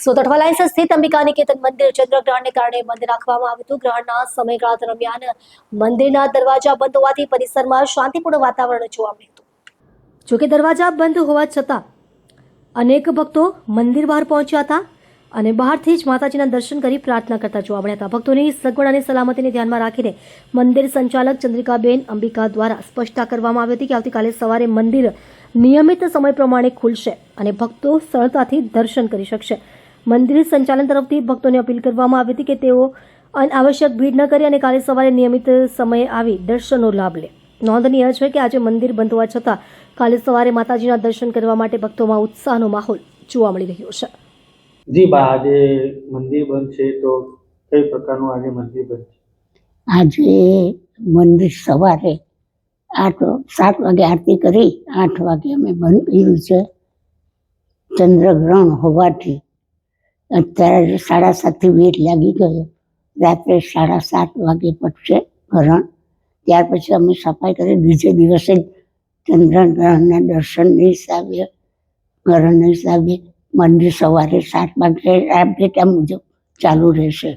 સોતઠવા lines સ્થિત અંબિકા નિકેતન મંદિર ચંદ્રગ્રહણને કારણે બંધ રાખવામાં આવ્યું હતું. ગ્રહણના સમયગાળા દરમિયાન મંદિરના દરવાજા બંધ હોવાથી પરિસરમાં શાંતિપૂર્ણ વાતાવરણ જોવા મળ્યું હતું. જોકે દરવાજા બંધ હોવા છતાં અનેક ભક્તો મંદિર બહાર પહોંચ્યા હતા અને બહારથી જ માતાજીના દર્શન કરી પ્રાર્થના કરતા જોવા મળ્યા હતા. ભક્તોની સગવડ અને સલામતીને ધ્યાનમાં રાખીને મંદિર સંચાલક ચંદ્રિકાબેન અંબિકા દ્વારા સ્પષ્ટતા કરવામાં આવી હતી કે આવતીકાલે સવારે મંદિર નિયમિત સમય પ્રમાણે ખુલશે અને ભક્તો સરળતાથી દર્શન કરી શકશે. મંદિર સંચાલન તરફથી ભક્તોને અપીલ કરવામાં આવી હતી કે તેઓ અનાવશ્યક ભીડ ન કરે અને કાલે સવારે નિયમિત સમયે આવી દર્શનનો લાભ લે. નોંધનીય છે કે આજે મંદિર બંધ હોવા છતાં કાલે સવારે માતાજીના દર્શન કરવા માટે ભક્તોમાં ઉત્સાહનો માહોલ જોવા મળી રહ્યો છે. જી બા, આજે મંદિર બંધ છે તો કઈ પ્રકારનું આજે મંદિર બંધ છે? આજે મંદિર સવારે 7 વાગે આરતી કરી 8 વાગે અમે બંધ કર્યું છે. ચંદ્રગ્રહણ હોવાથી અત્યારે 7:30 વેટ લાગી ગયો. રાત્રે 7:30 વાગે પટશે ગ્રહણ. ત્યાર પછી અમે સફાઈ કરી બીજે દિવસે ચંદ્રગ્રહણના દર્શનના હિસાબે ગ્રહણના હિસાબે મંદિર સવારે 7 વાગે આ ડેટા મુજબ ચાલુ રહેશે.